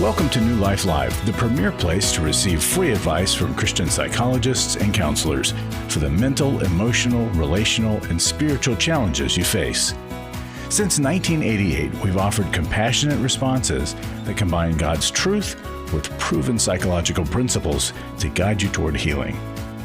Welcome to New Life Live, the premier place to receive free advice from Christian psychologists and counselors for the mental, emotional, relational, and spiritual challenges you face. Since 1988, we've offered compassionate responses that combine God's truth with proven psychological principles to guide you toward healing.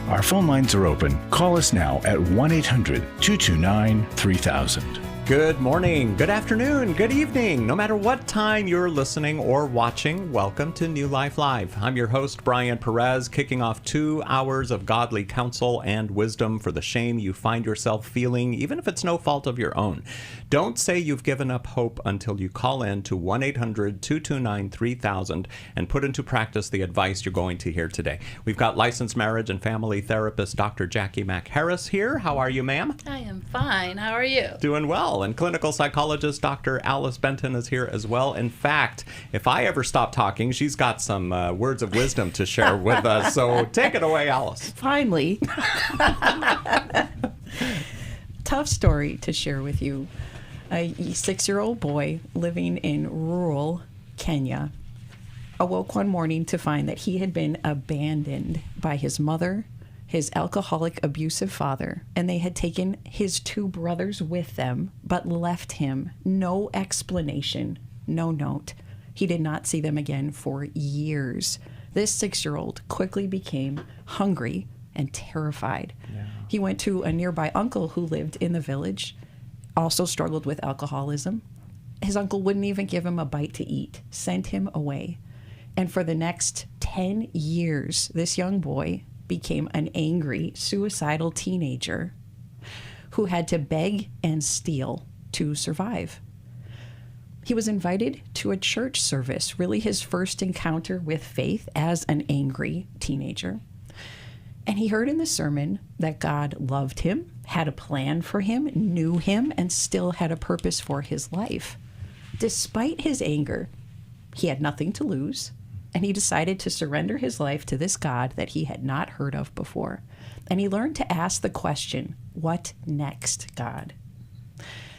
Our phone lines are open. Call us now at 1-800-229-3000. Good morning, good afternoon, good evening. No matter what time you're listening or watching, welcome to New Life Live. I'm your host, Brian Perez, kicking off 2 hours of godly counsel and wisdom for the shame you find yourself feeling, even if it's no fault of your own. Don't say you've given up hope until you call in to 1-800-229-3000 and put into practice the advice you're going to hear today. We've got licensed marriage and family therapist Dr. Jacqui Mack-Harris here. How are you, ma'am? I am fine. How are you? Doing well. And clinical psychologist Dr. Alice Benton is here as well. In fact, if I ever stop talking, she's got some words of wisdom to share with us. So take it away, Alice. Finally. Tough story to share with you. A 6-year-old boy living in rural Kenya awoke one morning to find that he had been abandoned by his mother, his alcoholic, abusive father, and they had taken his 2 brothers with them, but left him. No explanation, no note. He did not see them again for years. This 6-year-old quickly became hungry and terrified. Yeah. He went to a nearby uncle who lived in the village, also struggled with alcoholism. His uncle wouldn't even give him a bite to eat, sent him away. And for the next 10 years, this young boy became an angry, suicidal teenager who had to beg and steal to survive. He was invited to a church service, really his first encounter with faith as an angry teenager. And he heard in the sermon that God loved him, had a plan for him, knew him, and still had a purpose for his life. Despite his anger, he had nothing to lose, and he decided to surrender his life to this God that he had not heard of before. And he learned to ask the question, what next, God?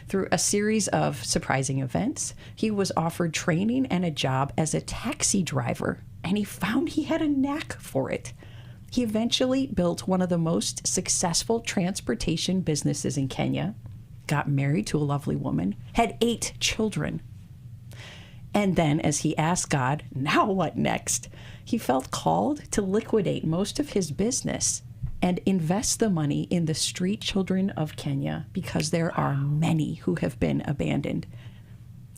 Through a series of surprising events, he was offered training and a job as a taxi driver, and he found he had a knack for it. He eventually built one of the most successful transportation businesses in Kenya, got married to a lovely woman, had 8 children. And then, as he asked God, now what next? He felt called to liquidate most of his business and invest the money in the street children of Kenya, because there are many who have been abandoned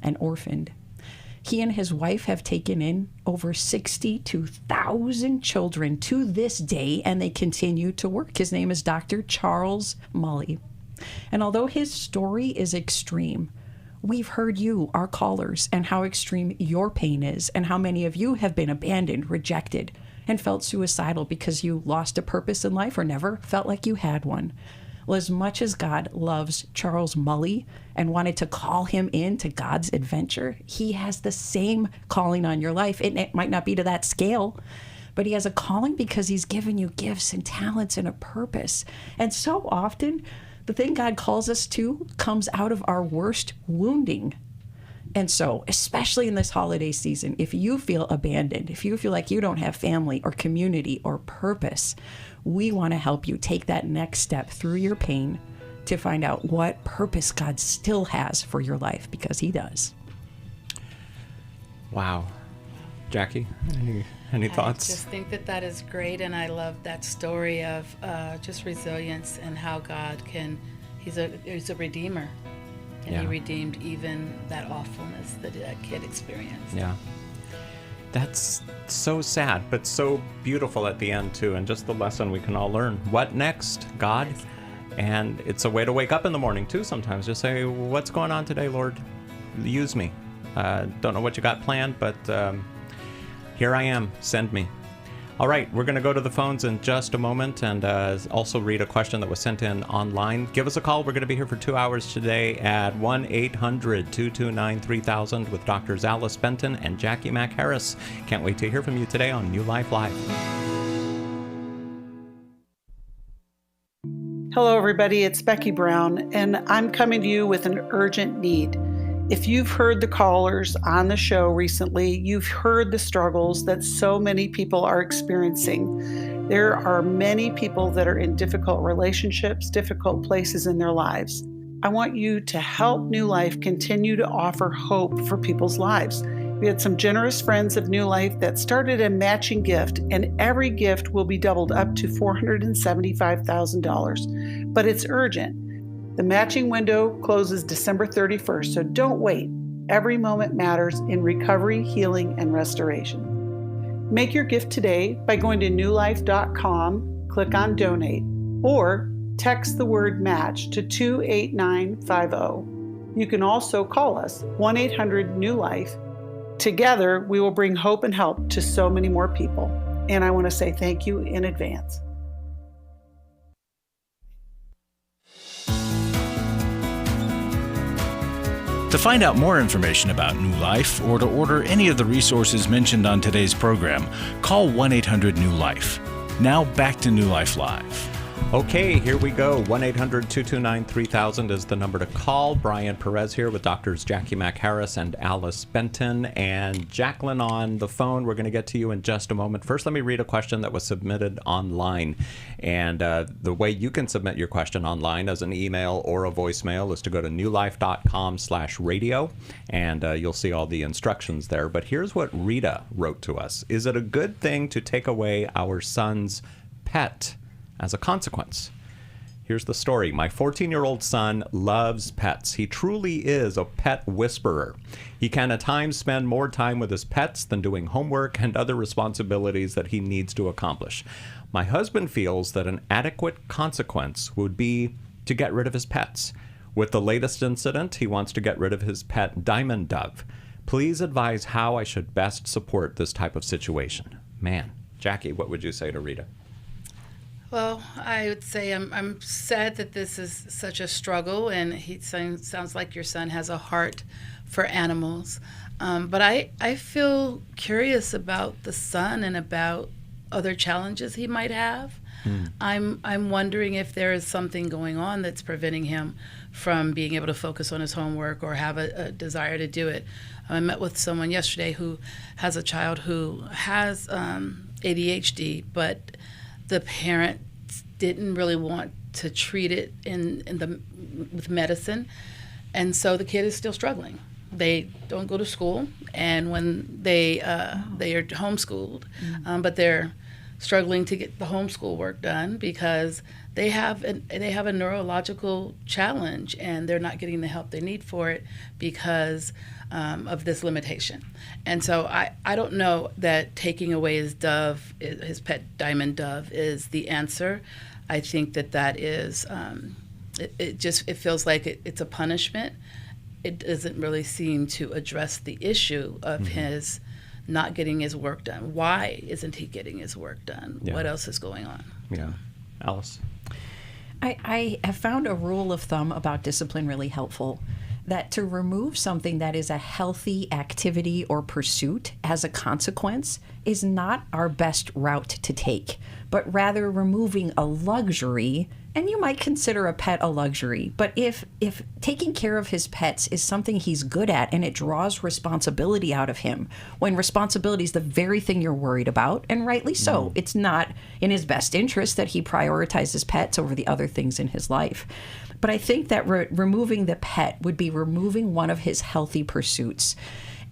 and orphaned. He and his wife have taken in over 62,000 children to this day, and they continue to work. His name is Dr. Charles Mulli. And although his story is extreme, we've heard you, our callers, and how extreme your pain is, and how many of you have been abandoned, rejected, and felt suicidal because you lost a purpose in life or never felt like you had one. Well, as much as God loves Charles Mulli and wanted to call him into God's adventure, he has the same calling on your life. It might not be to that scale, but he has a calling because he's given you gifts and talents and a purpose. And so often, the thing God calls us to comes out of our worst wounding. And so, especially in this holiday season, if you feel abandoned, if you feel like you don't have family or community or purpose, we want to help you take that next step through your pain to find out what purpose God still has for your life, because he does. Wow. Jacqui, any thoughts? I just think that is great, and I love that story of just resilience and how God he's a redeemer. And he redeemed even that awfulness that kid experienced. Yeah. That's so sad, but so beautiful at the end, too, and just the lesson we can all learn. What next, God? And it's a way to wake up in the morning, too, sometimes. Just say, what's going on today, Lord? Use me. Don't know what you got planned, but here I am. Send me. All right, we're going to go to the phones in just a moment and also read a question that was sent in online. Give us a call. We're going to be here for 2 hours today at 1-800-229-3000 with Drs. Alice Benton and Jacqui Mack-Harris. Can't wait to hear from you today on New Life Live. Hello, everybody. It's Becky Brown, and I'm coming to you with an urgent need. If you've heard the callers on the show recently, you've heard the struggles that so many people are experiencing. There are many people that are in difficult relationships, difficult places in their lives. I want you to help New Life continue to offer hope for people's lives. We had some generous friends of New Life that started a matching gift, and every gift will be doubled up to $475,000. But it's urgent. The matching window closes December 31st, so don't wait. Every moment matters in recovery, healing, and restoration. Make your gift today by going to newlife.com, click on Donate, or text the word MATCH to 28950. You can also call us, 1-800-NEW-LIFE. Together, we will bring hope and help to so many more people. And I want to say thank you in advance. To find out more information about New Life or to order any of the resources mentioned on today's program, call 1-800-NEW-LIFE. Now back to New Life Live. Okay, here we go. 1-800-229-3000 is the number to call. Brian Perez here with doctors Jacqui Mack-Harris and Alice Benton. And Jacqueline on the phone. We're going to get to you in just a moment. First, let me read a question that was submitted online. And the way you can submit your question online as an email or a voicemail is to go to newlife.com/radio. And you'll see all the instructions there. But here's what Rita wrote to us. Is it a good thing to take away our son's pet as a consequence? Here's the story. My 14-year-old son loves pets. He truly is a pet whisperer. He can at times spend more time with his pets than doing homework and other responsibilities that he needs to accomplish. My husband feels that an adequate consequence would be to get rid of his pets. With the latest incident, he wants to get rid of his pet diamond dove. Please advise how I should best support this type of situation. Man, Jackie, what would you say to Rita? Well, I would say I'm sad that this is such a struggle, and he sounds like your son has a heart for animals. But I feel curious about the son and about other challenges he might have. I'm wondering if there is something going on that's preventing him from being able to focus on his homework or have a desire to do it. I met with someone yesterday who has a child who has ADHD, but the parents didn't really want to treat it with medicine, and so the kid is still struggling. They don't go to school, and when they are homeschooled, but they're struggling to get the homeschool work done because they have a neurological challenge, and they're not getting the help they need for it because of this limitation. And so I don't know that taking away his his pet diamond dove is the answer. I think that is, it feels like it's a punishment. It doesn't really seem to address the issue of his not getting his work done. Why isn't he getting his work done? Yeah. What else is going on? Yeah. Alice? I have found a rule of thumb about discipline really helpful, that to remove something that is a healthy activity or pursuit as a consequence is not our best route to take, but rather removing a luxury. And you might consider a pet a luxury, but if taking care of his pets is something he's good at and it draws responsibility out of him, when responsibility is the very thing you're worried about, and rightly so, it's not in his best interest that he prioritizes pets over the other things in his life. But I think that removing the pet would be removing one of his healthy pursuits.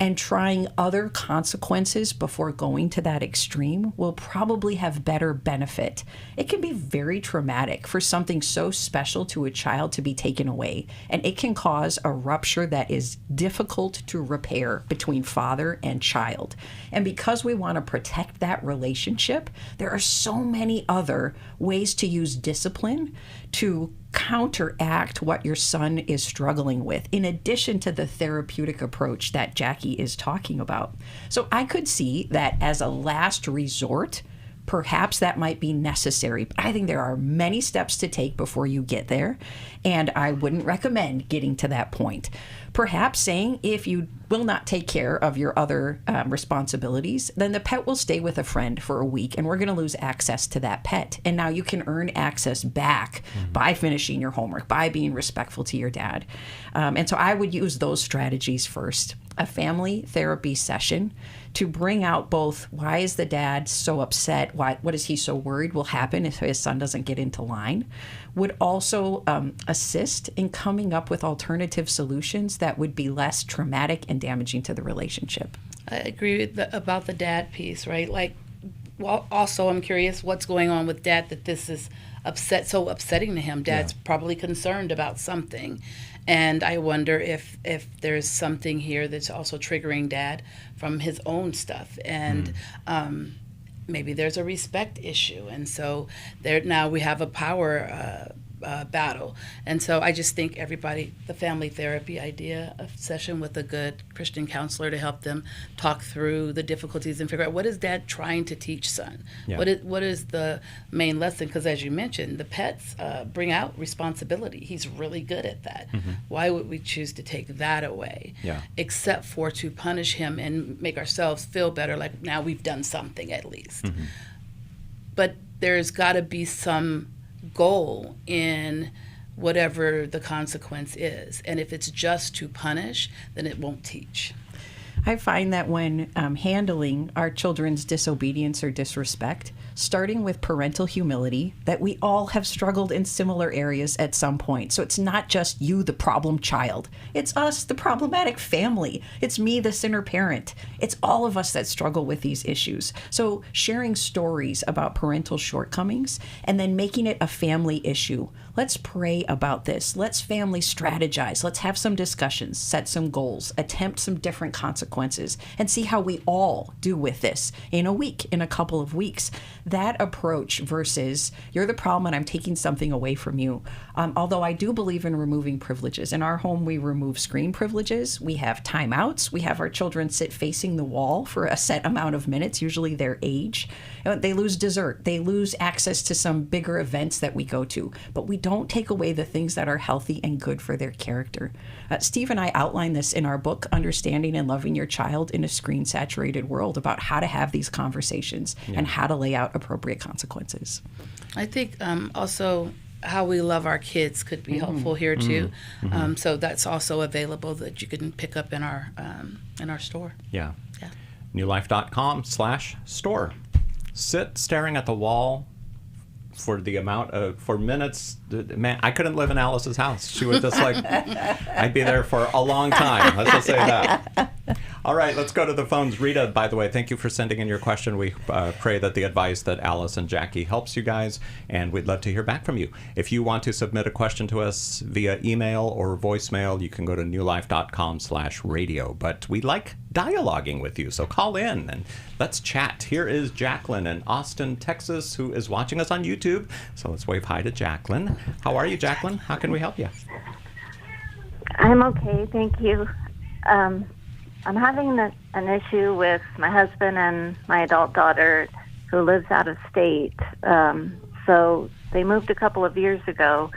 And trying other consequences before going to that extreme will probably have better benefit. It can be very traumatic for something so special to a child to be taken away, and it can cause a rupture that is difficult to repair between father and child. And because we want to protect that relationship, there are so many other ways to use discipline to counteract what your son is struggling with, in addition to the therapeutic approach that Jackie is talking about. So I could see that as a last resort, Perhaps that might be necessary, but I think there are many steps to take before you get there, and I wouldn't recommend getting to that point. Perhaps saying if you will not take care of your other responsibilities, then the pet will stay with a friend for a week, and we're going to lose access to that pet. And now you can earn access back by finishing your homework, by being respectful to your dad. And so I would use those strategies first. A family therapy session to bring out both why is the dad so upset, what is he so worried will happen if his son doesn't get into line, would also assist in coming up with alternative solutions that would be less traumatic and damaging to the relationship. I agree with about the dad piece, right? Like, well, also I'm curious what's going on with dad that this is upsetting to him. Dad's probably concerned about something. And I wonder if there's something here that's also triggering dad from his own stuff. And maybe there's a respect issue. And so now we have a power battle. And so I just think everybody, the family therapy idea, a session with a good Christian counselor to help them talk through the difficulties and figure out what is dad trying to teach son? Yeah. What is the main lesson? Because as you mentioned, the pets bring out responsibility. He's really good at that. Why would we choose to take that away? Except for to punish him and make ourselves feel better, like now we've done something at least. But there's got to be some goal in whatever the consequence is. And if it's just to punish, then it won't teach. I find that when handling our children's disobedience or disrespect, starting with parental humility, that we all have struggled in similar areas at some point. So it's not just you, the problem child. It's us, the problematic family. It's me, the sinner parent. It's all of us that struggle with these issues. So sharing stories about parental shortcomings and then making it a family issue. Let's pray about this. Let's family strategize. Let's have some discussions, set some goals, attempt some different consequences, and see how we all do with this in a week, in a couple of weeks. That approach versus you're the problem and I'm taking something away from you. Although I do believe in removing privileges. In our home, we remove screen privileges. We have timeouts. We have our children sit facing the wall for a set amount of minutes, usually their age. They lose dessert. They lose access to some bigger events that we go to. But we don't take away the things that are healthy and good for their character. Steve and I outline this in our book, Understanding and Loving Your Child in a Screen-Saturated World, about how to have these conversations and how to lay out appropriate consequences. I think also how we love our kids could be helpful here too. So that's also available that you can pick up in our store. newlife.com/store. Sit staring at the wall for the amount of minutes. Man, I couldn't live in Alice's house. She would just I'd be there for a long time. Let's just say that. All right, let's go to the phones. Rita, by the way, thank you for sending in your question. We pray that the advice that Alice and Jacqui helps you guys, and we'd love to hear back from you. If you want to submit a question to us via email or voicemail, you can go to newlife.com/radio. But we like dialoguing with you, so call in and let's chat. Here is Jacqueline in Austin, Texas, who is watching us on YouTube. So let's wave hi to Jacqueline. How are you, Jacqueline? How can we help you? I'm okay, thank you. I'm having an issue with my husband and my adult daughter who lives out of state. So they moved a couple of years ago,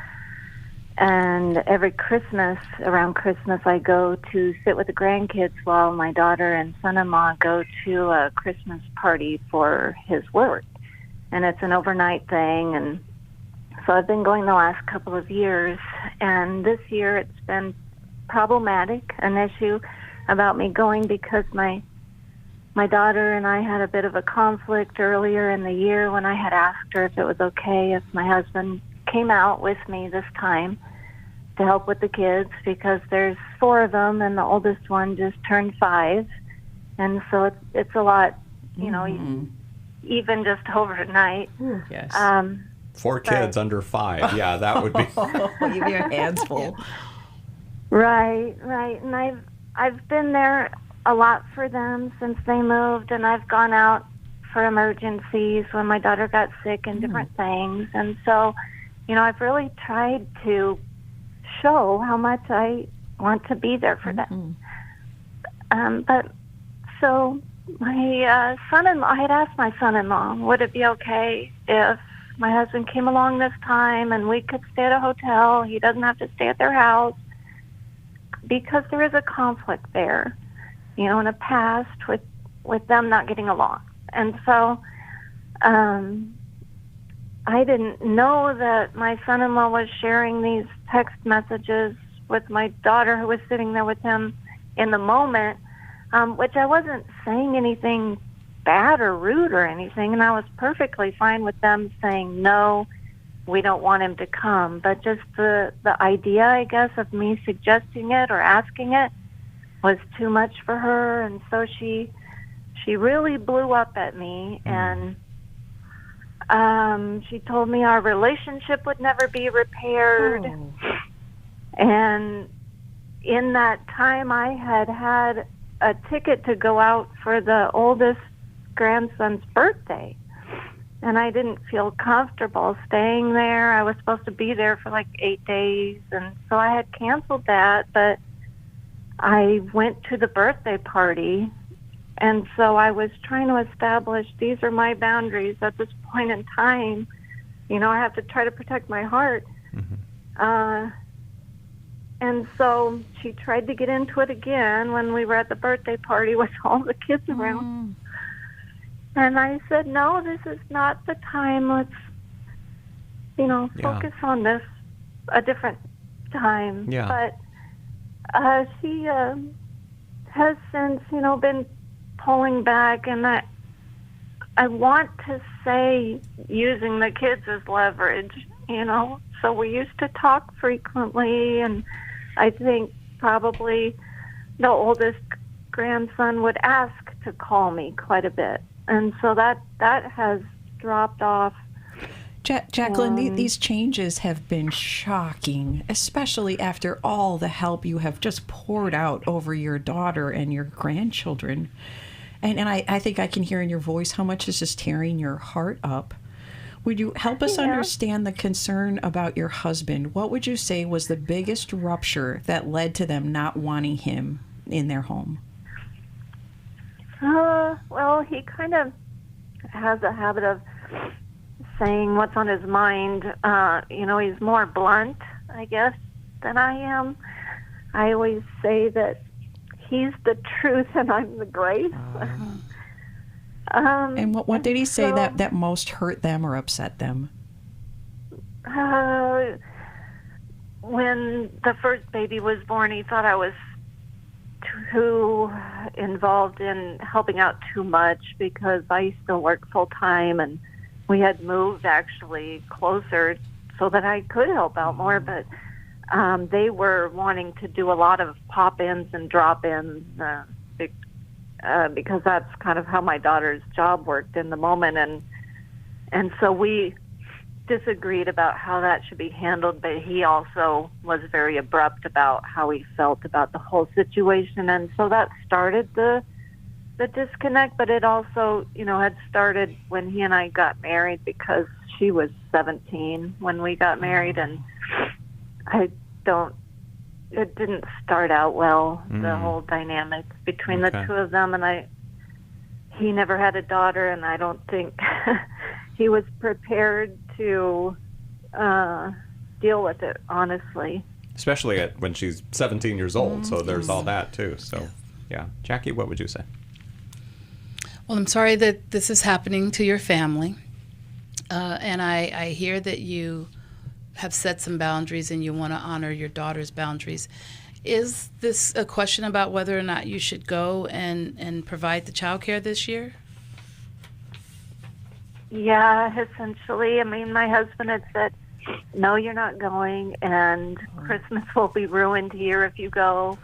and every Christmas, around Christmas, I go to sit with the grandkids while my daughter and son-in-law go to a Christmas party for his work. And it's an overnight thing, and so I've been going the last couple of years, and this year it's been problematic, an issue about me going because my daughter and I had a bit of a conflict earlier in the year when I had asked her if it was okay if my husband came out with me this time to help with the kids, because there's 4 of them and the oldest one just turned 5, and so it's a lot, you know, even just overnight. Yes. 4 kids under 5. Yeah, that would be. You have your hands full. Right, and I've been there a lot for them since they moved, and I've gone out for emergencies when my daughter got sick and different things. And so, you know, I've really tried to show how much I want to be there for them. But so my son-in-law, I had asked my son-in-law, would it be okay if my husband came along this time and we could stay at a hotel? He doesn't have to stay at their house, because there is a conflict there, in the past with them not getting along. And so I didn't know that my son-in-law was sharing these text messages with my daughter, who was sitting there with him in the moment, which I wasn't saying anything bad or rude or anything, and I was perfectly fine with them saying, no, we don't want him to come. But just the idea, I guess, of me suggesting it or asking it was too much for her, and so she really blew up at me, and she told me our relationship would never be repaired. Oh. And in that time, I had a ticket to go out for the oldest grandson's birthday, and I didn't feel comfortable staying there. I was supposed to be there for like 8 days, and so I had canceled that, but I went to the birthday party, and so I was trying to establish these are my boundaries at this point in time. I have to try to protect my heart. Mm-hmm. And so she tried to get into it again when we were at the birthday party with all the kids around. And I said, no, this is not the time. Let's, focus on this a different time. Yeah. But she has since, been pulling back, and I want to say using the kids as leverage, So we used to talk frequently, and I think probably the oldest grandson would ask to call me quite a bit. And so that has dropped off. Jacqueline, these changes have been shocking, especially after all the help you have just poured out over your daughter and your grandchildren. And I think I can hear in your voice how much is just tearing your heart up. Would you help us understand the concern about your husband? What would you say was the biggest rupture that led to them not wanting him in their home? Well, he kind of has a habit of saying what's on his mind. He's more blunt, I guess, than I am. I always say that he's the truth and I'm the grace. And what did he say that most hurt them or upset them? When the first baby was born, he thought I was too involved in helping out too much, because I used to work full time, and we had moved actually closer so that I could help out more. But they were wanting to do a lot of pop-ins and drop-ins because that's kind of how my daughter's job worked in the moment, and so we disagreed about how that should be handled. But he also was very abrupt about how he felt about the whole situation, and so that started the disconnect. But it also, had started when he and I got married, because she was 17 when we got married, and it didn't start out well, the whole dynamic between the two of them. And he never had a daughter, and I don't think he was prepared to deal with it, honestly. Especially when she's 17 years old, so there's all that too. So, yeah. Jacqui, what would you say? Well, I'm sorry that this is happening to your family. And I hear that you have set some boundaries and you want to honor your daughter's boundaries. Is this a question about whether or not you should go and provide the child care this year? Yeah, essentially. I mean, my husband had said, no, you're not going, and Christmas will be ruined here if you go.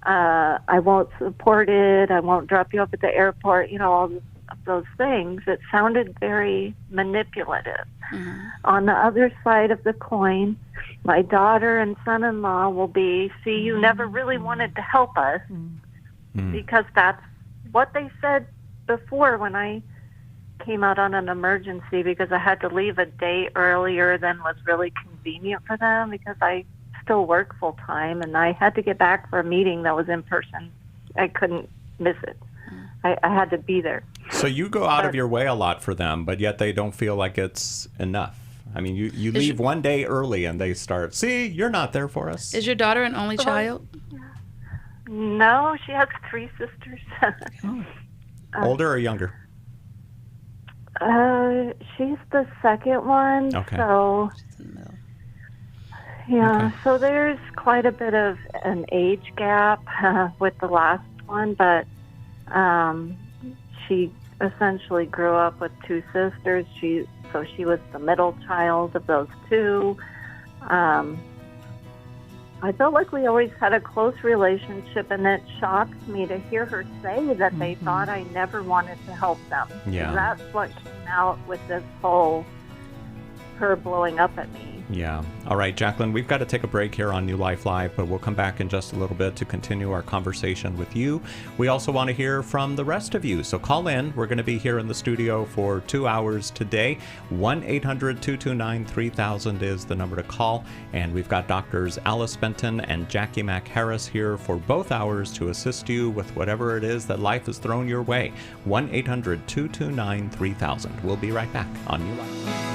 I won't support it. I won't drop you off at the airport, all of those things. It sounded very manipulative. Mm-hmm. On the other side of the coin, my daughter and son-in-law will be, see, you never really wanted to help us, because that's what they said before when I came out on an emergency, because I had to leave a day earlier than was really convenient for them, because I still work full-time, and I had to get back for a meeting that was in person. I couldn't miss it. I had to be there. So you go out of your way a lot for them, but yet they don't feel like it's enough. I mean, you leave one day early and they start, see, you're not there for us. Is your daughter an only child? No, she has 3 sisters. Older or younger? She's the second one. Okay. So, She's in the middle. yeah, Okay. so there's quite a bit of an age gap with the last one, but she essentially grew up with 2 sisters. So she was the middle child of those 2. I felt like we always had a close relationship, and it shocked me to hear her say that they thought I never wanted to help them. Yeah. That's what came out with this whole her blowing up at me. Yeah. All right, Jacqueline, we've got to take a break here on New Life Live, but we'll come back in just a little bit to continue our conversation with you. We also want to hear from the rest of you, so call in. We're going to be here in the studio for 2 hours today. 1-800-229-3000 is the number to call, and we've got Doctors Alice Benton and Jacqui Mack-Harris here for both hours to assist you with whatever it is that life has thrown your way. 1-800-229-3000. We'll be right back on New Life.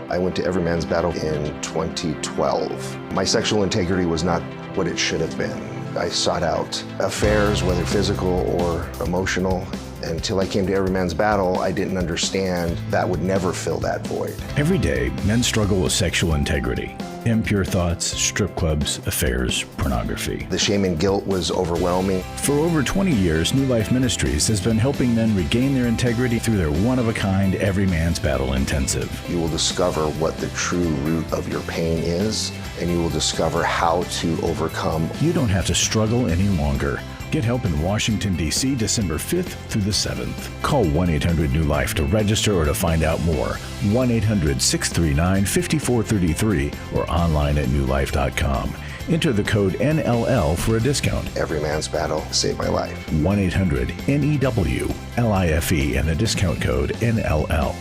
I went to Every Man's Battle in 2012. My sexual integrity was not what it should have been. I sought out affairs, whether physical or emotional. Until I came to Every Man's Battle, I didn't understand that would never fill that void. Every day, men struggle with sexual integrity. Impure thoughts, strip clubs, affairs, pornography. The shame and guilt was overwhelming. For over 20 years, New Life Ministries has been helping men regain their integrity through their one-of-a-kind Every Man's Battle Intensive. You will discover what the true root of your pain is, and you will discover how to overcome. You don't have to struggle any longer. Get help in Washington, D.C., December 5th through the 7th. Call 1-800-NEW-LIFE to register or to find out more. 1-800-639-5433 or online at newlife.com. Enter the code NLL for a discount. Every Man's Battle saved my life. 1-800-NEW-LIFE and the discount code NLL.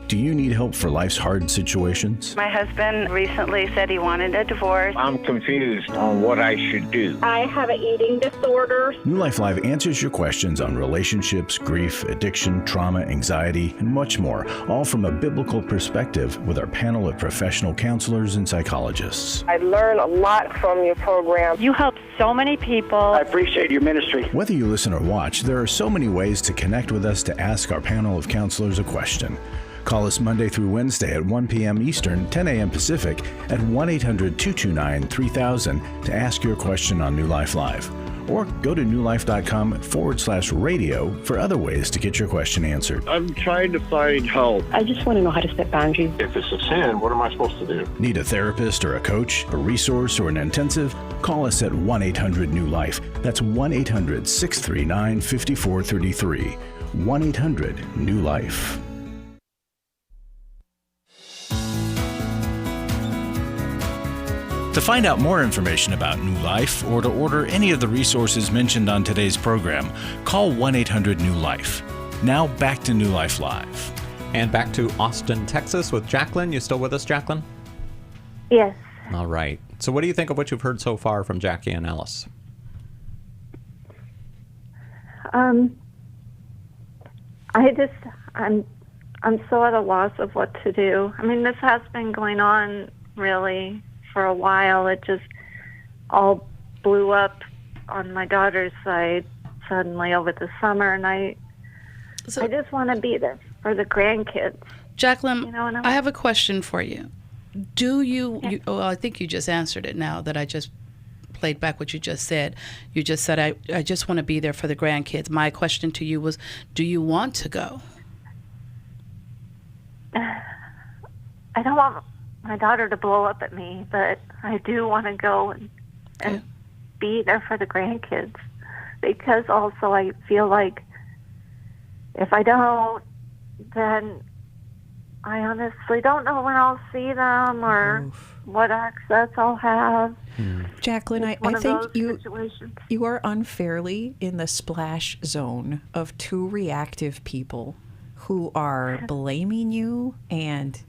Do you need help for life's hard situations? My husband recently said he wanted a divorce. I'm confused on what I should do. I have an eating disorder. New Life Live answers your questions on relationships, grief, addiction, trauma, anxiety, and much more, all from a biblical perspective with our panel of professional counselors and psychologists. I learn a lot from your program. You help so many people. I appreciate your ministry. Whether you listen or watch, there are so many ways to connect with us to ask our panel of counselors a question. Call us Monday through Wednesday at 1 p.m. Eastern, 10 a.m. Pacific at 1-800-229-3000 to ask your question on New Life Live. Or go to newlife.com/radio for other ways to get your question answered. I'm trying to find help. I just want to know how to set boundaries. If it's a sin, what am I supposed to do? Need a therapist or a coach, a resource, or an intensive? Call us at 1-800-NEW-LIFE. That's 1-800-639-5433. 1-800-NEW-LIFE. To find out more information about New Life or to order any of the resources mentioned on today's program, call 1-800-NEW-LIFE. Now back to New Life Live. And back to Austin, Texas with Jacqueline. You still with us, Jacqueline? Yes. All right. So what do you think of what you've heard so far from Jacqui and Alice? I'm so at a loss of what to do. I mean, this has been going on really for a while. It just all blew up on my daughter's side suddenly over the summer, and I just want to be there for the grandkids. Jacqueline, You know, and I have a question for you. Do you, well, I think you just answered it now that I just played back what you just said. You just said, I just want to be there for the grandkids. My question to you was, do you want to go? I don't want my daughter to blow up at me, but I do want to go and be there for the grandkids, because also I feel like if I don't, then I honestly don't know when I'll see them or what access I'll have. Jacqueline, I One of think those situations. you are unfairly in the splash zone of 2 reactive people who are blaming you and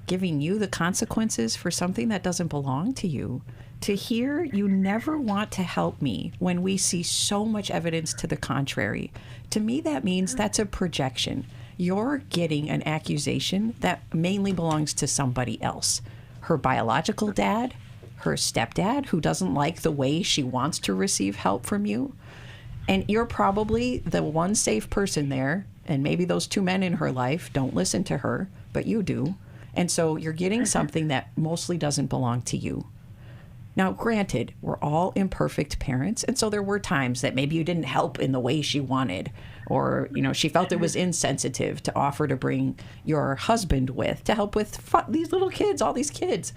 giving you the consequences for something that doesn't belong to you. to hear you never want to help me when we see so much evidence to the contrary, to me that means that's a projection. You're getting an accusation that mainly belongs to somebody else. Her biological dad, her stepdad, who doesn't like the way she wants to receive help from you. And you're probably the one safe person there, and maybe those two men in her life don't listen to her, but you do. And so you're getting something that mostly doesn't belong to you. Now, granted, we're all imperfect parents, and so there were times that maybe you didn't help in the way she wanted, or, she felt it was insensitive to offer to bring your husband with, to help with these little kids, all these kids.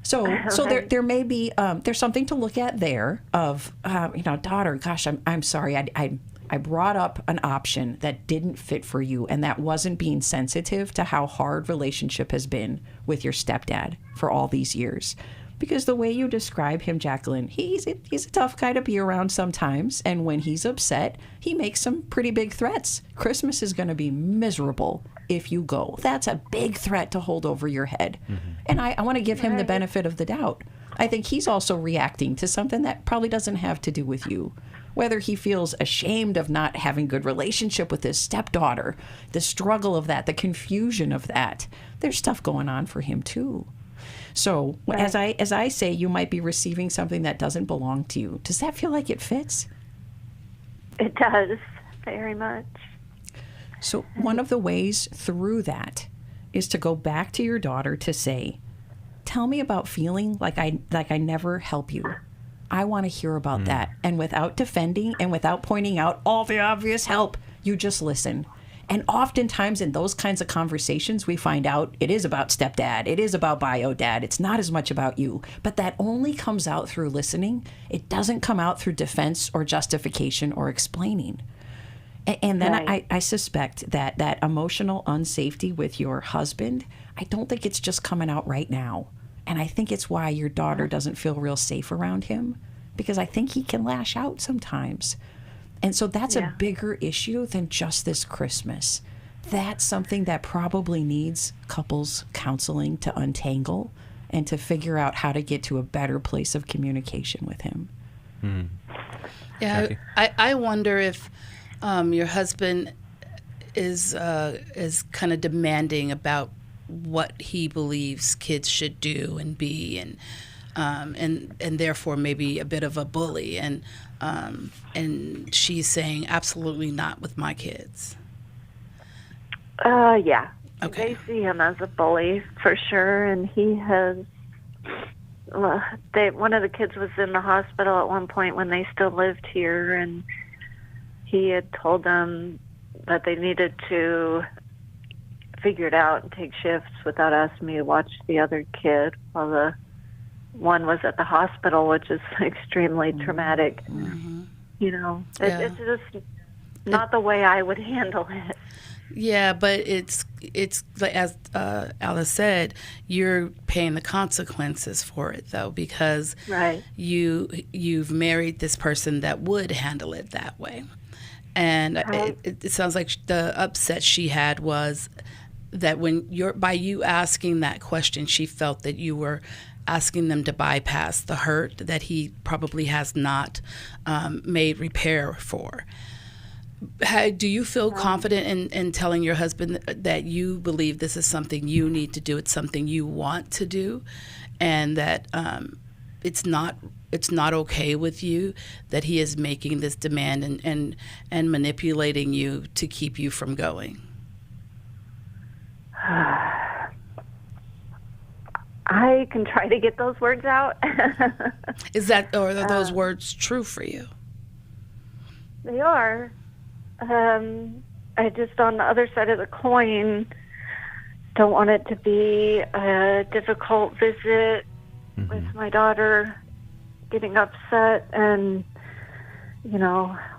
So there may be, there's something to look at there of, daughter, gosh, I'm sorry, I brought up an option that didn't fit for you, and that wasn't being sensitive to how hard relationship has been with your stepdad for all these years. Because the way you describe him, Jacqueline, he's a tough guy to be around sometimes. And when he's upset, he makes some pretty big threats. Christmas is going to be miserable if you go. That's a big threat to hold over your head. Mm-hmm. And I want to give him the benefit of the doubt. I think he's also reacting to something that probably doesn't have to do with you. Whether he feels ashamed of not having good relationship with his stepdaughter, the struggle of that, the confusion of that, there's stuff going on for him too. So as I say, you might be receiving something that doesn't belong to you. Does that feel like it fits? It does, very much. So one of the ways through that is to go back to your daughter to say, tell me about feeling like I never help you. I want to hear about that. And without defending and without pointing out all the obvious help, you just listen. And oftentimes in those kinds of conversations, we find out it is about stepdad. It is about bio dad. It's not as much about you. But that only comes out through listening. It doesn't come out through defense or justification or explaining. And then I suspect that emotional unsafety with your husband, I don't think it's just coming out right now. And I think it's why your daughter doesn't feel real safe around him, because I think he can lash out sometimes. And so that's a bigger issue than just this Christmas. That's something that probably needs couples counseling to untangle and to figure out how to get to a better place of communication with him. Mm. Yeah, I wonder if your husband is kind of demanding about what he believes kids should do and be, and therefore maybe a bit of a bully, and she's saying absolutely not with my kids. Yeah. Okay. They see him as a bully for sure, and he has. Well, one of the kids was in the hospital at one point when they still lived here, and he had told them that they needed to figure it out and take shifts without asking me to watch the other kid while the one was at the hospital, which is extremely traumatic. Mm-hmm. It's just not the way I would handle it. Yeah, but it's as Alice said, you're paying the consequences for it though, because you've married this person that would handle it that way, and it sounds like the upset she had was that by you asking that question, she felt that you were asking them to bypass the hurt that he probably has not made repair for. Do you feel confident in telling your husband that you believe this is something you need to do, it's something you want to do, and that it's not okay with you that he is making this demand and manipulating you to keep you from going? I can try to get those words out. Are those words true for you? They are. I just, on the other side of the coin, don't want it to be a difficult visit with my daughter getting upset and,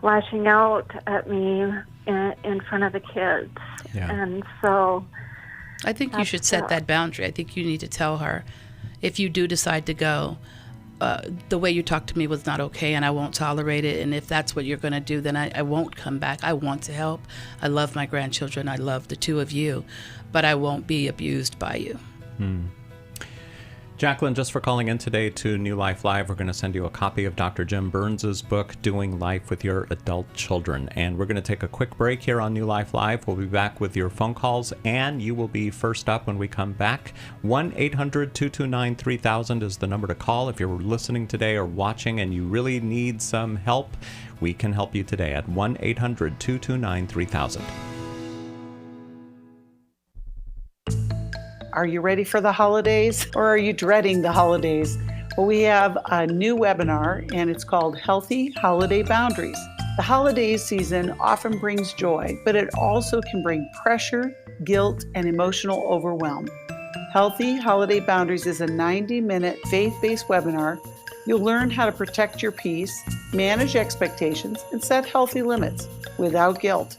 lashing out at me in front of the kids. Yeah. And so I think you should set that boundary. I think you need to tell her, if you do decide to go, the way you talked to me was not okay, and I won't tolerate it. And if that's what you're going to do, then I won't come back. I want to help. I love my grandchildren. I love the two of you, but I won't be abused by you. Jacqueline, just for calling in today to New Life Live, we're going to send you a copy of Dr. Jim Burns' book, Doing Life with Your Adult Children. And we're going to take a quick break here on New Life Live. We'll be back with your phone calls, and you will be first up when we come back. 1-800-229-3000 is the number to call. If you're listening today or watching and you really need some help, we can help you today at 1-800-229-3000. Are you ready for the holidays, or are you dreading the holidays? Well, we have a new webinar, and it's called Healthy Holiday Boundaries. The holiday season often brings joy, but it also can bring pressure, guilt, and emotional overwhelm. Healthy Holiday Boundaries is a 90-minute faith-based webinar. You'll learn how to protect your peace, manage expectations, and set healthy limits without guilt.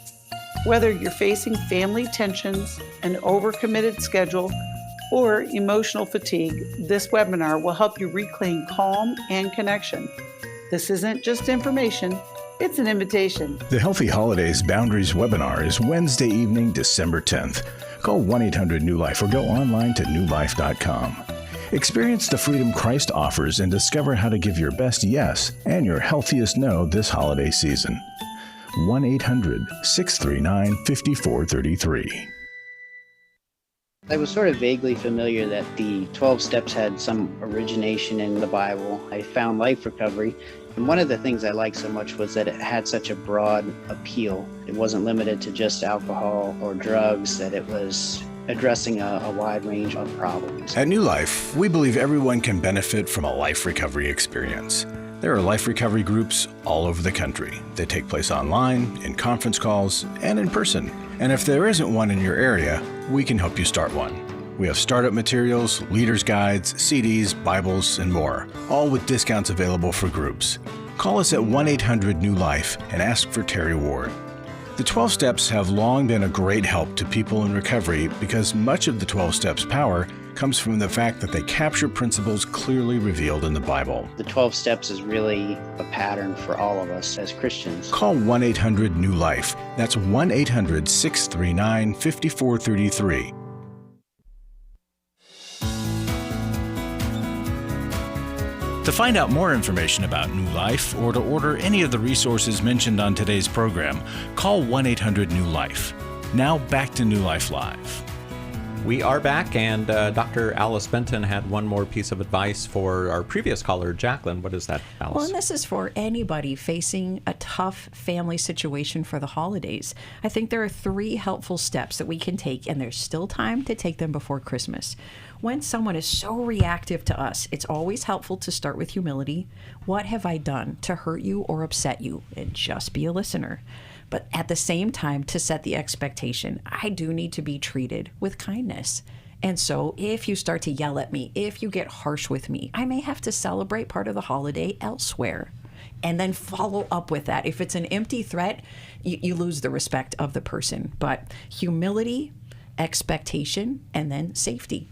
Whether you're facing family tensions, an overcommitted schedule, or emotional fatigue, this webinar will help you reclaim calm and connection. This isn't just information, it's an invitation. The Healthy Holidays Boundaries webinar is Wednesday evening, December 10th. Call 1-800-NEW-LIFE or go online to newlife.com. Experience the freedom Christ offers and discover how to give your best yes and your healthiest no this holiday season. 1-800-639-5433. I was sort of vaguely familiar that the 12 steps had some origination in the Bible. I found Life Recovery, and one of the things I liked so much was that it had such a broad appeal. It wasn't limited to just alcohol or drugs, that it was addressing a wide range of problems. At New Life, we believe everyone can benefit from a life recovery experience. There are life recovery groups all over the country. They take place online, in conference calls, and in person. And if there isn't one in your area, we can help you start one. We have startup materials, leaders' guides, CDs, Bibles, and more, all with discounts available for groups. Call us at 1-800-NEW-LIFE and ask for Terry Ward. The 12 steps have long been a great help to people in recovery because much of the 12 steps' power comes from the fact that they capture principles clearly revealed in the Bible. The 12 steps is really a pattern for all of us as Christians. Call 1-800-NEW-LIFE. That's 1-800-639-5433. To find out more information about New Life or to order any of the resources mentioned on today's program, call 1-800-NEW-LIFE. Now back to New Life Live. We are back, and Dr. Alice Benton had one more piece of advice for our previous caller, Jacqueline. What is that, Alice? Well, and this is for anybody facing a tough family situation for the holidays. I think there are 3 helpful steps that we can take, and there's still time to take them before Christmas. When someone is so reactive to us, it's always helpful to start with humility. What have I done to hurt you or upset you? And just be a listener. But at the same time, to set the expectation, I do need to be treated with kindness. And so if you start to yell at me, if you get harsh with me, I may have to celebrate part of the holiday elsewhere. And then follow up with that. If it's an empty threat, you lose the respect of the person. But humility, expectation, and then safety.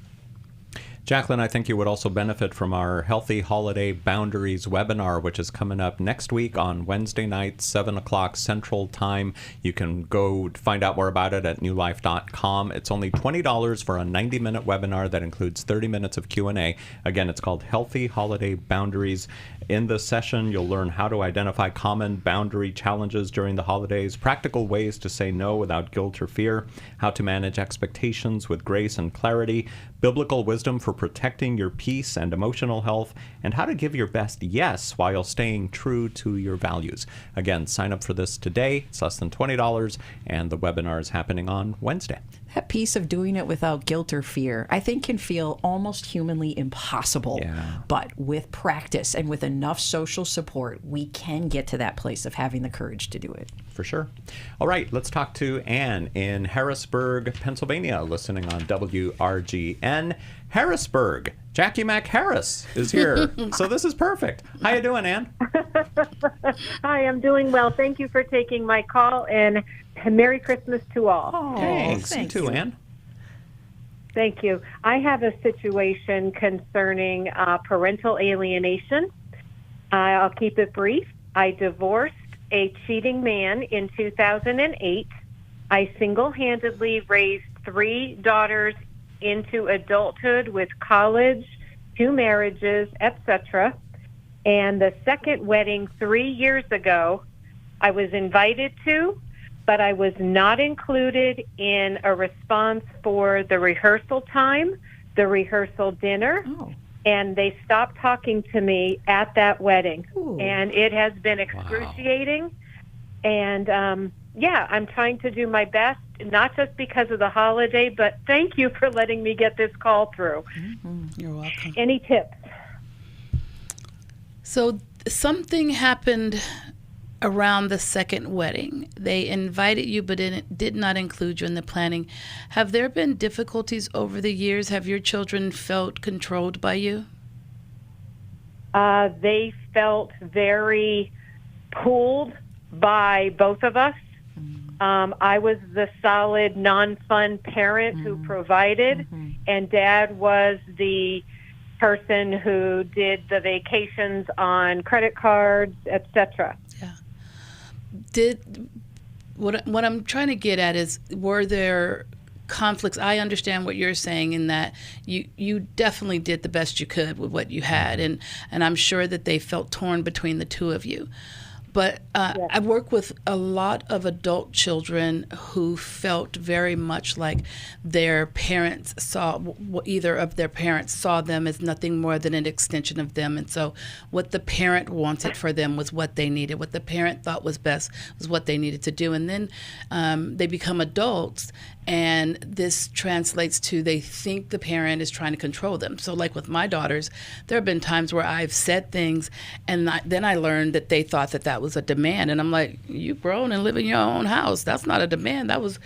Jacqueline, I think you would also benefit from our Healthy Holiday Boundaries webinar, which is coming up next week on Wednesday night, 7 o'clock Central Time. You can go find out more about it at newlife.com. It's only $20 for a 90-minute webinar that includes 30 minutes of Q&A. Again, it's called Healthy Holiday Boundaries. In this session, you'll learn how to identify common boundary challenges during the holidays, practical ways to say no without guilt or fear, how to manage expectations with grace and clarity, biblical wisdom for protecting your peace and emotional health, and how to give your best yes while staying true to your values. Again, sign up for this today. It's less than $20, and the webinar is happening on Wednesday. That piece of doing it without guilt or fear, I think, can feel almost humanly impossible. Yeah. But with practice and with enough social support, we can get to that place of having the courage to do it. For sure. All right, let's talk to Ann in Harrisburg, Pennsylvania, listening on WRGN. Harrisburg. Jacqui Mack-Harris is here. So this is perfect. How you doing, Ann? Hi, I'm doing well. Thank you for taking my call, and Merry Christmas to all. Oh, Thanks. You too, Ann. Thank you. I have a situation concerning parental alienation. I'll keep it brief. I divorced a cheating man in 2008. I single-handedly raised 3 daughters into adulthood with college, 2 marriages, etc. And the second wedding 3 years ago, I was invited to, but I was not included in a response for the rehearsal time, the rehearsal dinner, and they stopped talking to me at that wedding. Ooh. And it has been excruciating. Wow. And yeah, I'm trying to do my best, not just because of the holiday, but thank you for letting me get this call through. Mm-hmm. You're welcome. Any tips? So something happened around the second wedding. They invited you, but did not include you in the planning. Have there been difficulties over the years? Have your children felt controlled by you? They felt very pulled by both of us. I was the solid, non-fun parent who provided, and Dad was the person who did the vacations on credit cards, etc. Yeah. What I'm trying to get at is, were there conflicts? I understand what you're saying in that you definitely did the best you could with what you had, and I'm sure that they felt torn between the two of you. But I work with a lot of adult children who felt very much like their parents either of their parents saw them as nothing more than an extension of them. And so what the parent wanted for them was what they needed. What the parent thought was best was what they needed to do. And then they become adults, and this translates to they think the parent is trying to control them. So like with my daughters, there have been times where I've said things, and then I learned that they thought that was a demand. And I'm like, you've grown and live in your own house. That's not a demand. That was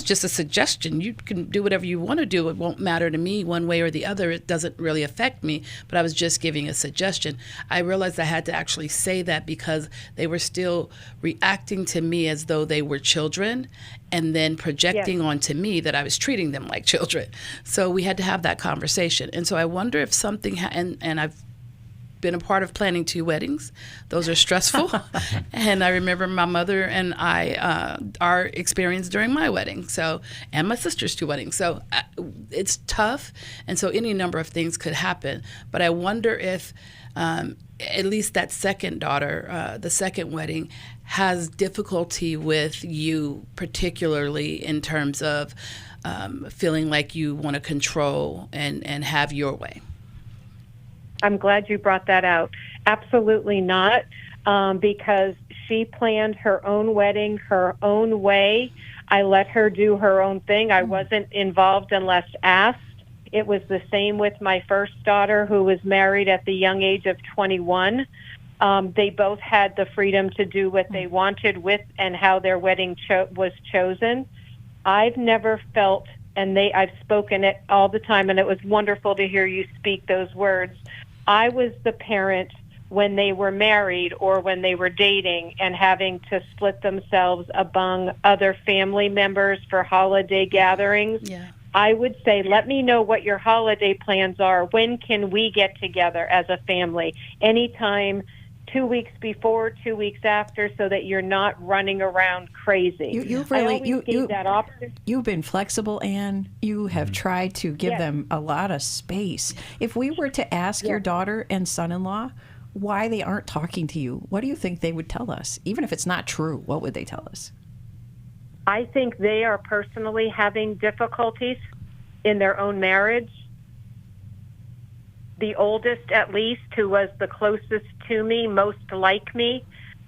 just a suggestion. You can do whatever you want to do. It won't matter to me one way or the other. It doesn't really affect me, but I was just giving a suggestion. I realized I had to actually say that because they were still reacting to me as though they were children, and then projecting onto me that I was treating them like children. So we had to have that conversation. And so I wonder if something, and I've been a part of planning 2 weddings. Those are stressful. And I remember my mother and I, our experience during my wedding, and my sister's 2 weddings. So it's tough. And so any number of things could happen. But I wonder if at least that second daughter, the second wedding, has difficulty with you, particularly in terms of feeling like you want to control and have your way. I'm glad you brought that out. Absolutely not, because she planned her own wedding her own way. I let her do her own thing. I wasn't involved unless asked. It was the same with my first daughter, who was married at the young age of 21. They both had the freedom to do what they wanted with and how their wedding was chosen. I've never felt, and I've spoken it all the time, and it was wonderful to hear you speak those words. I was the parent when they were married or when they were dating and having to split themselves among other family members for holiday gatherings. Yeah. I would say, let me know what your holiday plans are. When can we get together as a family? Anytime, 2 weeks before, 2 weeks after, so that you're not running around crazy. You've been flexible, Anne. You have tried to give them a lot of space. If we were to ask your daughter and son-in-law why they aren't talking to you, what do you think they would tell us? Even if it's not true, what would they tell us? I think they are personally having difficulties in their own marriage. The oldest, at least, who was the closest to me, most like me,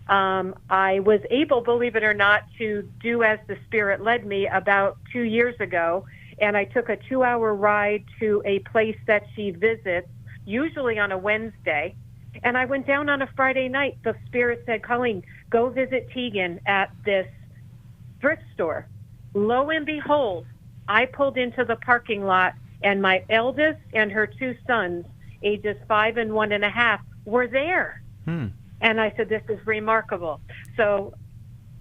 I was able, believe it or not, to do as the Spirit led me about 2 years ago, and I took a 2-hour ride to a place that she visits, usually on a Wednesday, and I went down on a Friday night. The Spirit said, Colleen, go visit Tegan at this thrift store. Lo and behold, I pulled into the parking lot, and my eldest and her 2 sons, ages 5 and 1.5, were there. And I said, this is remarkable. So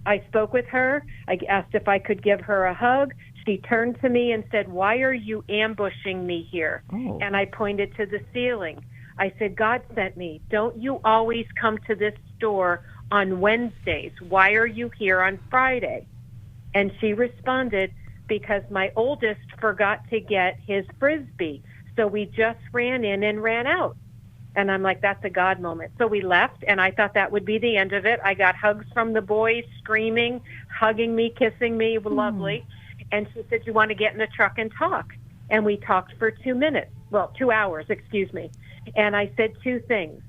I spoke with her. I asked if I could give her a hug. She turned to me and said, why are you ambushing me here? Oh. And I pointed to the ceiling. I said, God sent me. Don't you always come to this store on Wednesdays? Why are you here on Friday? And she responded, because my oldest forgot to get his Frisbee. So we just ran in and ran out. And I'm like, that's a God moment. So we left, and I thought that would be the end of it. I got hugs from the boys, screaming, hugging me, kissing me, lovely. And she said, you want to get in the truck and talk? And we talked for 2 hours, excuse me. And I said two things.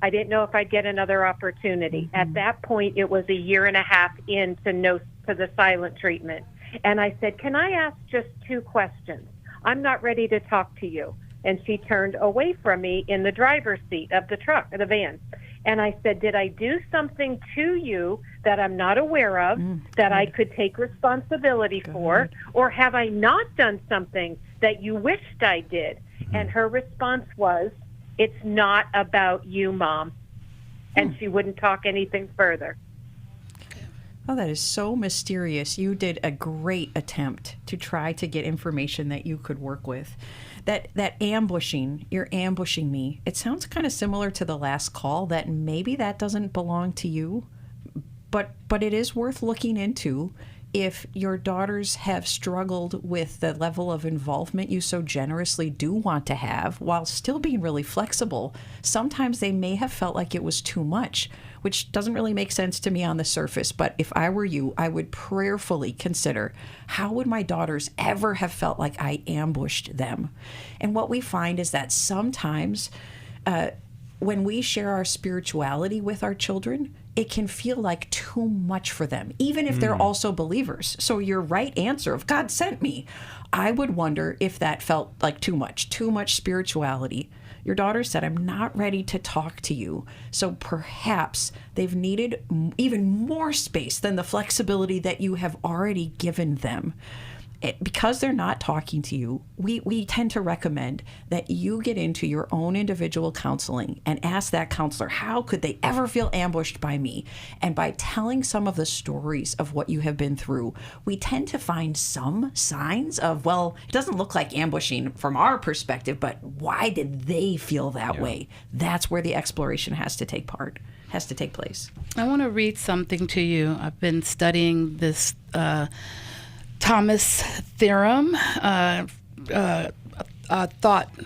I didn't know if I'd get another opportunity. At that point, it was 1.5 years into the silent treatment. And I said, can I ask just 2 questions? I'm not ready to talk to you. And she turned away from me in the driver's seat of the truck, of the van. And I said, did I do something to you that I'm not aware of, that I could take responsibility for? Or have I not done something that you wished I did? And her response was, it's not about you, Mom. And she wouldn't talk anything further. Oh, that is so mysterious. You did a great attempt to try to get information that you could work with. That ambushing, you're ambushing me. It sounds kind of similar to the last call, that maybe that doesn't belong to you, but it is worth looking into. If your daughters have struggled with the level of involvement you so generously do want to have, while still being really flexible, sometimes they may have felt like it was too much, which doesn't really make sense to me on the surface. But if I were you, I would prayerfully consider, how would my daughters ever have felt like I ambushed them? And what we find is that sometimes when we share our spirituality with our children, it can feel like too much for them, even if they're also believers. So your right answer of God sent me, I would wonder if that felt like too much spirituality. Your daughter said, I'm not ready to talk to you. So perhaps they've needed even more space than the flexibility that you have already given them. Because they're not talking to you, we tend to recommend that you get into your own individual counseling and ask that counselor, how could they ever feel ambushed by me? And by telling some of the stories of what you have been through, we tend to find some signs of, well, it doesn't look like ambushing from our perspective, but why did they feel that way? That's where the exploration has to take place. I want to read something to you. I've been studying this Thomas theorem, thought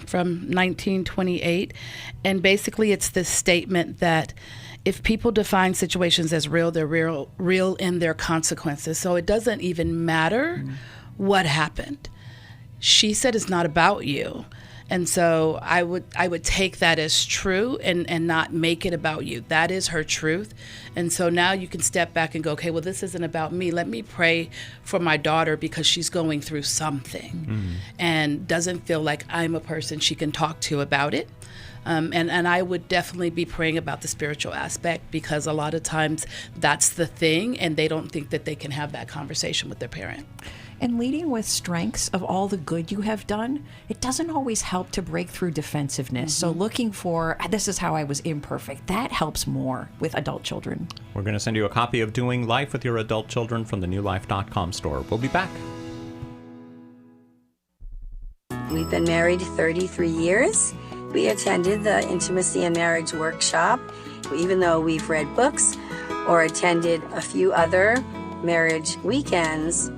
from 1928, and basically it's this statement that if people define situations as real, they're real in their consequences. So it doesn't even matter what happened. She said it's not about you. And so I would take that as true and not make it about you. That is her truth. And so now you can step back and go, okay, well, this isn't about me. Let me pray for my daughter because she's going through something and doesn't feel like I'm a person she can talk to about it. And I would definitely be praying about the spiritual aspect, because a lot of times that's the thing, and they don't think that they can have that conversation with their parent. And leading with strengths of all the good you have done, it doesn't always help to break through defensiveness. So looking for, this is how I was imperfect, that helps more with adult children. We're going to send you a copy of Doing Life with Your Adult Children from the newlife.com store. We'll be back. We've been married 33 years. We attended the Intimacy and Marriage Workshop. Even though we've read books or attended a few other marriage weekends,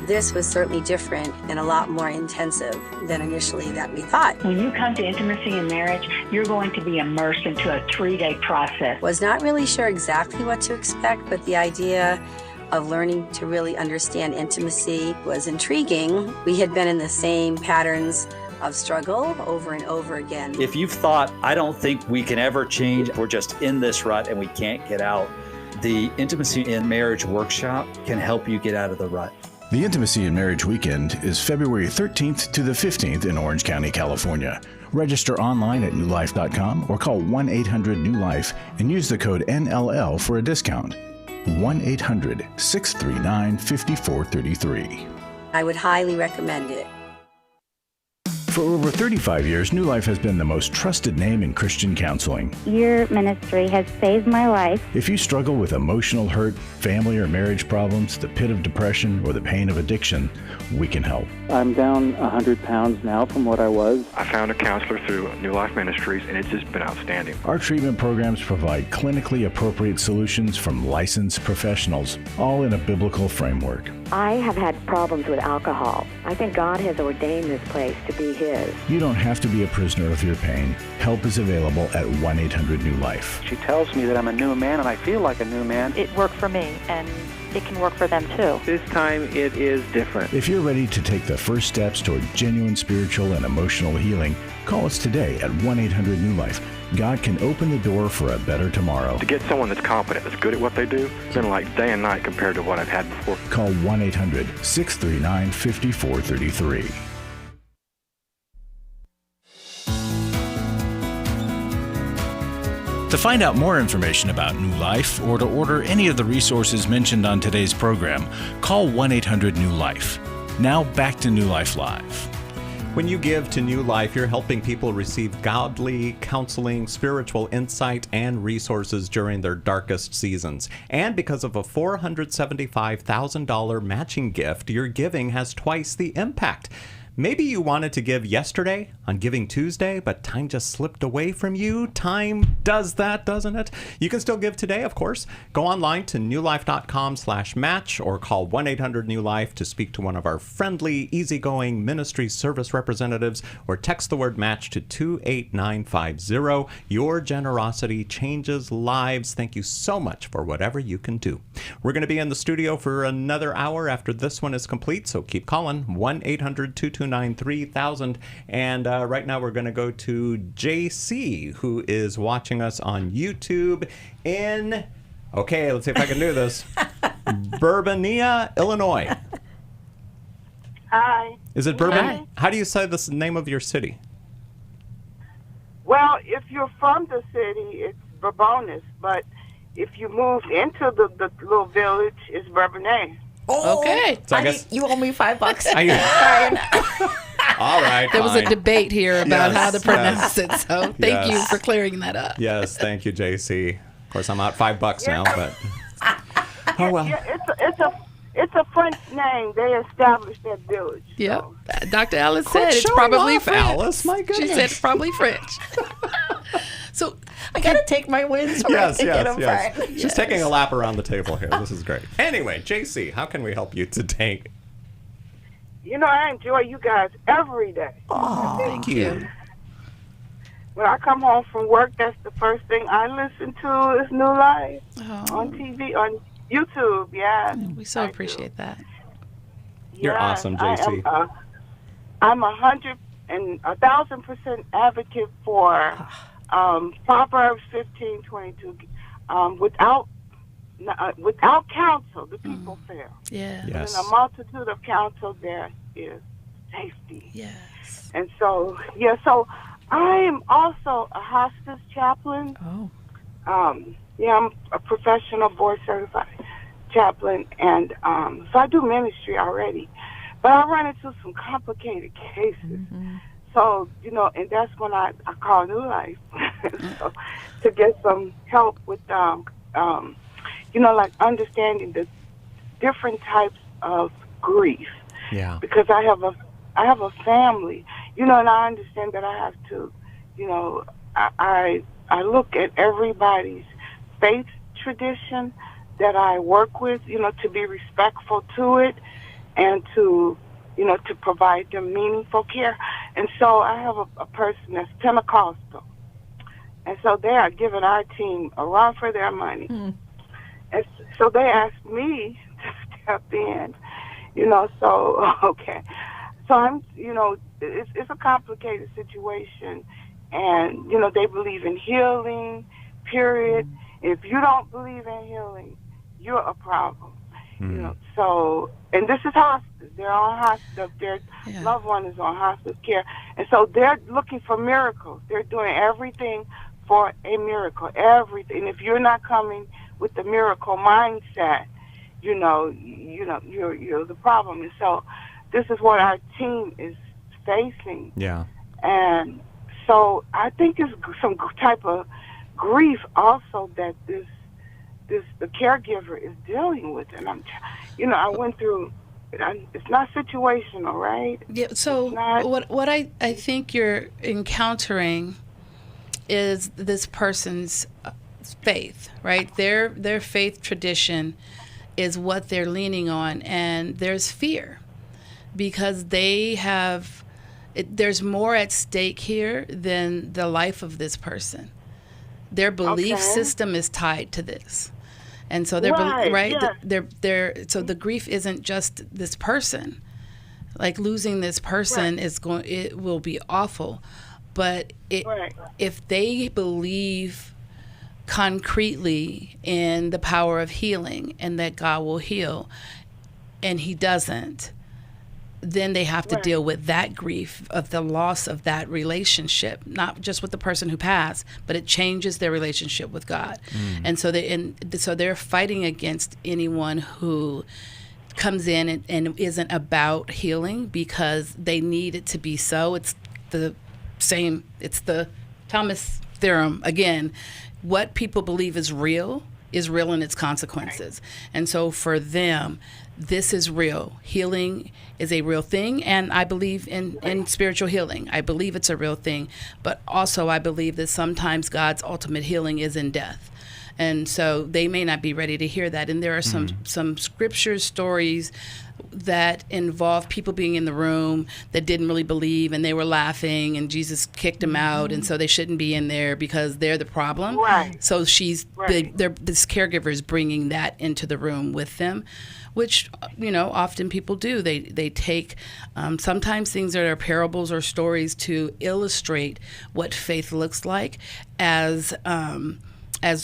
this was certainly different and a lot more intensive than initially that we thought. When you come to Intimacy and Marriage, you're going to be immersed into a 3-day process. Was not really sure exactly what to expect, but the idea of learning to really understand intimacy was intriguing. We had been in the same patterns of struggle over and over again. If you've thought, I don't think we can ever change, we're just in this rut and we can't get out, the Intimacy and Marriage Workshop can help you get out of the rut. The Intimacy and Marriage Weekend is February 13th to the 15th in Orange County, California. Register online at newlife.com or call 1-800-NEW-LIFE and use the code NLL for a discount. 1-800-639-5433. I would highly recommend it. For over 35 years, New Life has been the most trusted name in Christian counseling. Your ministry has saved my life. If you struggle with emotional hurt, family or marriage problems, the pit of depression, or the pain of addiction, we can help. I'm down 100 pounds now from what I was. I found a counselor through New Life Ministries, and it's just been outstanding. Our treatment programs provide clinically appropriate solutions from licensed professionals, all in a biblical framework. I have had problems with alcohol. I think God has ordained this place to be His. You don't have to be a prisoner of your pain. Help is available at 1-800-NEW-LIFE. She tells me that I'm a new man, and I feel like a new man. It worked for me, and it can work for them too. This time it is different. If you're ready to take the first steps toward genuine spiritual and emotional healing, call us today at 1-800-NEW-LIFE. God can open the door for a better tomorrow. To get someone that's competent, that's good at what they do, it's been like day and night compared to what I've had before. Call 1-800-639-5433. To find out more information about New Life or to order any of the resources mentioned on today's program, call 1-800-NEW-LIFE. Now back to New Life Live. When you give to New Life, you're helping people receive godly counseling, spiritual insight, and resources during their darkest seasons. And because of a $475,000 matching gift, your giving has twice the impact. Maybe you wanted to give yesterday on Giving Tuesday, but time just slipped away from you. Time does that, doesn't it? You can still give today, of course. Go online to newlife.com/match or call 1-800-NEW-LIFE to speak to one of our friendly, easygoing ministry service representatives or text the word match to 28950. Your generosity changes lives. Thank you so much for whatever you can do. We're going to be in the studio for another hour after this one is complete, so keep calling 1-800-229-3000. And right now we're going to go to JC, who is watching us on YouTube in, okay, let's see if I can do this, Bourbonnais, Illinois. Hi. Is it Bourbon? Hi. How do you say the name of your city? Well, if you're from the city, it's Bourbonnais, but if you moved into the little village, it's Bourbonnais. Oh, okay. So I guess you owe me $5. All right. There was a fine. debate here about how to Yes, pronounce yes. it, so thank you Yes. for clearing that up. Yes, thank you, JC. Of course, I'm out $5 now, but oh well. Yeah, it's a French name. They established that village. Yep. Dr. Alice Quit said it's showing probably off, French. Alice. My She goodness. said it's probably French. So I gotta take my wins so I can get them yes. right. She's taking a lap around the table here. This is great. Anyway, JC, how can we help you today? You know, I enjoy you guys every day. Oh, thank you. When I come home from work, that's the first thing I listen to is New Life on TV, on YouTube. Yeah, we so appreciate that. You're Yes, awesome, JC. I'm 1,000% advocate for Proverbs 15:22. Without counsel, the people fail. Yeah. Yes. In a multitude of counsel, there is safety. Yes. And so, so I am also a hospice chaplain. Oh. I'm a professional board certified chaplain, and so I do ministry already. But I run into some complicated cases. Mm-hmm. So, and that's when I call New Life so, to get some help with, like understanding the different types of grief. Yeah. Because I have a family, and I understand that I have to, I look at everybody's faith tradition that I work with, to be respectful to it and to, to provide them meaningful care. And so I have a person that's Pentecostal. And so they are giving our team a run for their money. And so they asked me to step in, so, okay. So I'm, it's a complicated situation. And, they believe in healing, period. If you don't believe in healing, you're a problem. So, and this is hospice. They're on hospice. Their loved one is on hospice care. And so they're looking for miracles. They're doing everything for a miracle, everything. If you're not coming with the miracle mindset, you're the problem. And so this is what our team is facing. Yeah. And so I think it's some type of grief also that the caregiver is dealing with. And I went through, it's not situational, right? Yeah. So what I think you're encountering is this person's faith, right? Their faith tradition is what they're leaning on, and there's fear because there's more at stake here than the life of this person. Their belief system is tied to this. And so so the grief isn't just this person. Like losing this person it will be awful. But if they believe concretely in the power of healing and that God will heal, and he doesn't, then they have to deal with that grief of the loss of that relationship, not just with the person who passed, but it changes their relationship with God. And so they're fighting against anyone who comes in and isn't about healing because they need it to be so. It's the Thomas theorem again. What people believe is real in its consequences. And so for them, this is real. Healing is a real thing, and I believe in spiritual healing. I believe it's a real thing, but also I believe that sometimes God's ultimate healing is in death. And so they may not be ready to hear that. And there are some scripture stories that involve people being in the room that didn't really believe, and they were laughing, and Jesus kicked them out, and so they shouldn't be in there because they're the problem. So this caregiver is bringing that into the room with them, which often people do. They take sometimes things that are parables or stories to illustrate what faith looks like as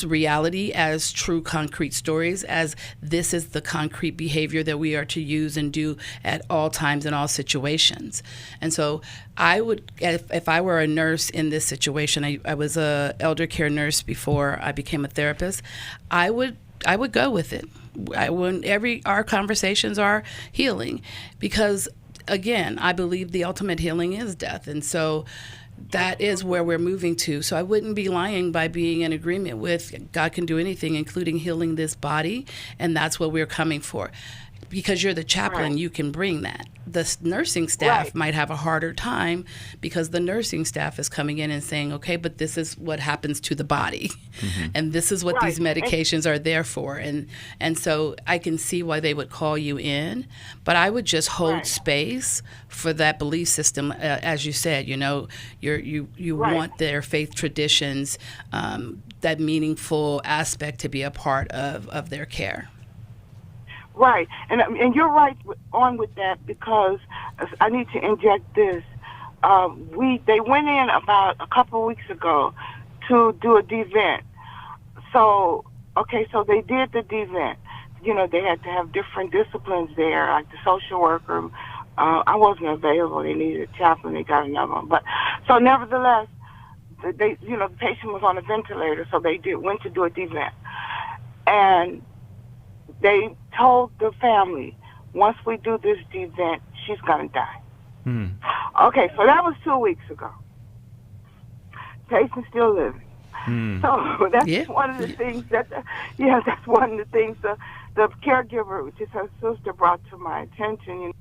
reality, as true concrete stories, as this is the concrete behavior that we are to use and do at all times in all situations. And so I would, if I were a nurse in this situation, I was a elder care nurse before I became a therapist, I would go with it. Our conversations are healing, because again, I believe the ultimate healing is death. And so that is where we're moving to. So I wouldn't be lying by being in agreement with God can do anything, including healing this body, and that's what we're coming for. Because you're the chaplain, you can bring that. The nursing staff might have a harder time because the nursing staff is coming in and saying, okay, but this is what happens to the body. And this is what these medications are there for. And so I can see why they would call you in, but I would just hold space for that belief system. As you said, you want their faith traditions, that meaningful aspect to be a part of their care. Right, and you're right on with that, because I need to inject this. They went in about a couple of weeks ago to do a 𝙇𝙤𝙀. So they did the 𝙇𝙤𝙀. They had to have different disciplines there, like the social worker. I wasn't available. They needed a chaplain. They got another one. But so nevertheless, the patient was on a ventilator, so they went to do a 𝙇𝙤𝙀. And they told the family, once we do this 𝙇𝙤𝙀, she's going to die. Okay, so that was 2 weeks ago. Patient's still living. So that's one of the things that's one of the things the caregiver, which is her sister, brought to my attention.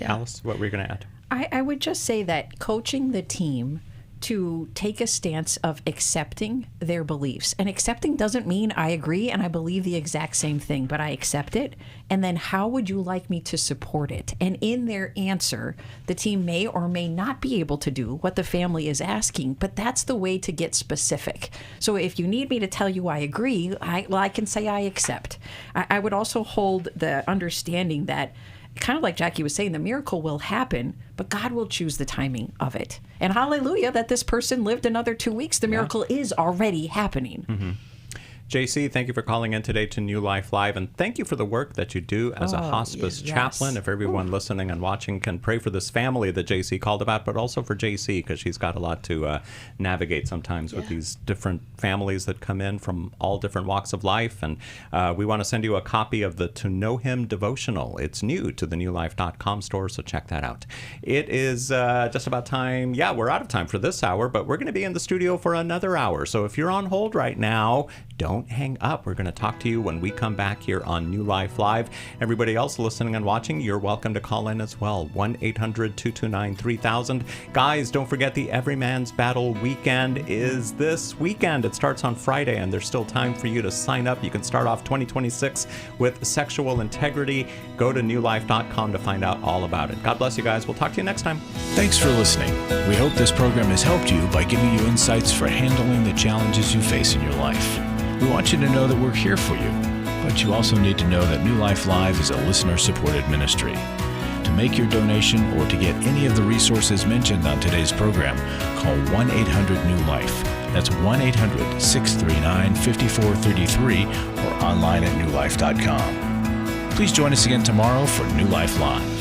Alice, what were you going to add? I would just say that coaching the team to take a stance of accepting their beliefs. And accepting doesn't mean I agree and I believe the exact same thing, but I accept it. And then how would you like me to support it? And in their answer, the team may or may not be able to do what the family is asking, but that's the way to get specific. So if you need me to tell you I agree, I can say I accept. I would also hold the understanding that, kind of like Jacqui was saying, the miracle will happen, but God will choose the timing of it. And hallelujah that this person lived another 2 weeks. The miracle is already happening. JC, thank you for calling in today to New Life Live, and thank you for the work that you do as a hospice chaplain. If everyone listening and watching can pray for this family that JC called about, but also for JC, because she's got a lot to navigate sometimes with these different families that come in from all different walks of life. And we want to send you a copy of the To Know Him devotional. It's new to the newlife.com store, so check that out. It is just about time. Yeah, we're out of time for this hour, but we're going to be in the studio for another hour. So if you're on hold right now, don't don't hang up. We're going to talk to you when we come back here on New Life Live. Everybody else listening and watching, you're welcome to call in as well. 1-800-229-3000. Guys, don't forget the Every Man's Battle weekend is this weekend. It starts on Friday, and there's still time for you to sign up. You can start off 2026 with sexual integrity. Go to newlife.com to find out all about it. God bless you guys. We'll talk to you next time. Thanks for listening. We hope this program has helped you by giving you insights for handling the challenges you face in your life. We want you to know that we're here for you, but you also need to know that New Life Live is a listener-supported ministry. To make your donation or to get any of the resources mentioned on today's program, call 1-800-NEW-LIFE. That's 1-800-639-5433 or online at newlife.com. Please join us again tomorrow for New Life Live.